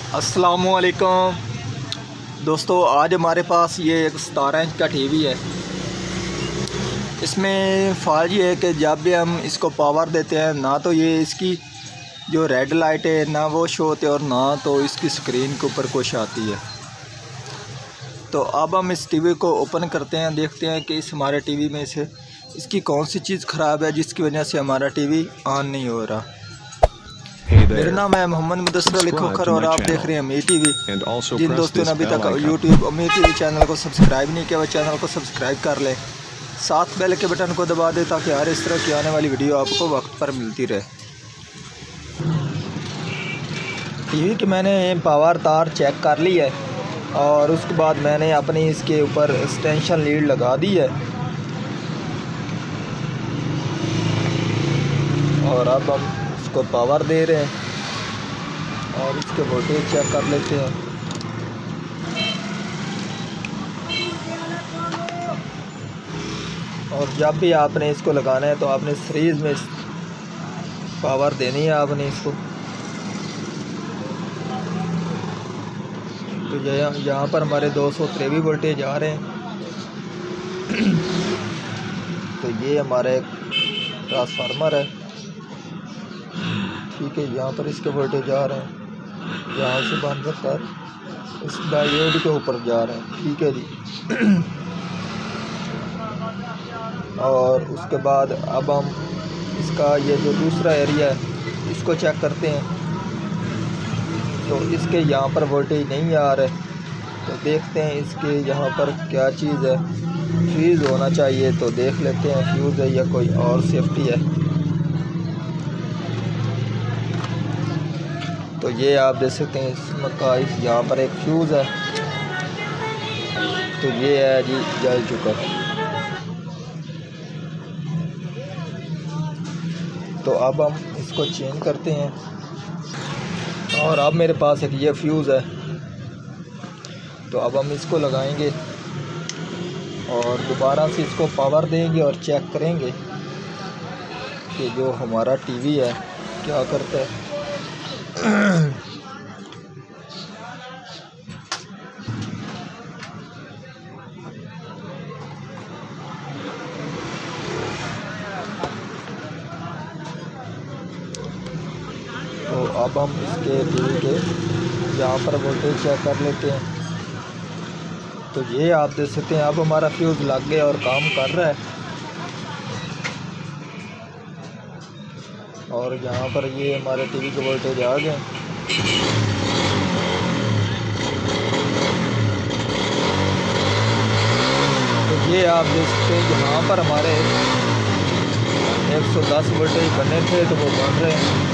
अस्सलामुअलैकुम दोस्तों, आज हमारे पास ये एक 17 इंच का टीवी है। इसमें फ़ाल्ट ये है कि जब भी हम इसको पावर देते हैं ना तो ये इसकी जो रेड लाइट है ना वो शो होती है और ना तो इसकी स्क्रीन के ऊपर कुछ आती है। तो अब हम इस टीवी को ओपन करते हैं, देखते हैं कि इस हमारे टीवी में से इसकी कौन सी चीज़ ख़राब है जिसकी वजह से हमारा टीवी ऑन नहीं हो रहा। मेरा नाम है मोहम्मद मुदस्सिर अली खोखर और आप देख रहे हैं अमीर टीवी। जिन दोस्तों ने अभी तक यूट्यूब अमीर टीवी चैनल को सब्सक्राइब नहीं किया वो चैनल को सब्सक्राइब कर लें, साथ बेल के बटन को दबा दें ताकि हर इस तरह की आने वाली वीडियो आपको वक्त पर मिलती रहे। टीवी की मैंने पावर तार चेक कर ली है और उसके बाद मैंने अपनी इसके ऊपर एक्सटेंशन लीड लगा दी है और अब हम इसको पावर दे रहे हैं और इसके वोल्टेज चेक कर लेते हैं। और जब भी आपने इसको लगाना है तो आपने सीरीज़ में पावर देनी है आपने इसको। तो यहाँ पर हमारे 223 वोल्टेज आ रहे हैं। तो ये हमारा एक ट्रांसफार्मर है, ठीक है। यहाँ पर इसके वोल्टेज आ रहे हैं, यहाँ से बंद कर इस डायोड के ऊपर जा रहे हैं, ठीक है जी। और उसके बाद अब हम इसका ये जो दूसरा एरिया है इसको चेक करते हैं। तो इसके यहाँ पर वोल्टेज नहीं आ रहे, तो देखते हैं इसके यहाँ पर क्या चीज़ है। फ्यूज़ होना चाहिए, तो देख लेते हैं फ्यूज़ है या कोई और सेफ्टी है। तो ये आप देख सकते हैं इसमें का यहाँ पर एक फ्यूज़ है, तो ये है जी जल चुका। तो अब हम इसको चेंज करते हैं और अब मेरे पास एक ये फ्यूज़ है, तो अब हम इसको लगाएंगे और दोबारा से इसको पावर देंगे और चेक करेंगे कि जो हमारा टीवी है क्या करता है। तो अब हम इसके टीवी के यहाँ पर वोल्टेज चेक कर लेते हैं। तो ये आप देख सकते हैं अब हमारा फ्यूज़ लग गया और काम कर रहा है। और यहाँ पर ये हमारे टीवी के वोल्टेज आ गए। तो ये आप देख सकते हैं यहाँ पर हमारे 110 वोल्टेज बने थे तो वो बन रहे हैं।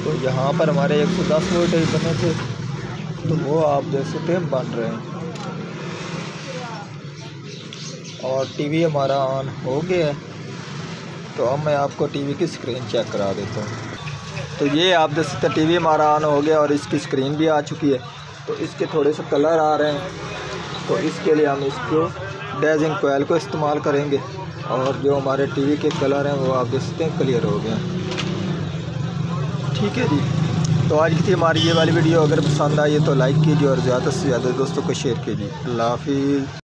तो यहाँ पर हमारे 110 वोल्टेज बने थे तो वो आप देख सकते हैं बन रहे हैं। और टीवी हमारा ऑन हो गया है। तो अब मैं आपको टीवी की स्क्रीन चेक करा देता हूँ। तो ये आप देख सकते हैं टीवी हमारा ऑन हो गया और इसकी स्क्रीन भी आ चुकी है। तो इसके थोड़े से कलर आ रहे हैं, तो इसके लिए हम इसको डेजिंग कोयल को इस्तेमाल करेंगे और जो हमारे टीवी के कलर हैं वो आप देख सकते हैं क्लियर हो गए हैं, ठीक है जी। तो आज की हमारी ये वाली वीडियो अगर पसंद आई है तो लाइक कीजिए और ज़्यादा से ज़्यादा दोस्तों को शेयर कीजिए। अल्लाह हाफिज़।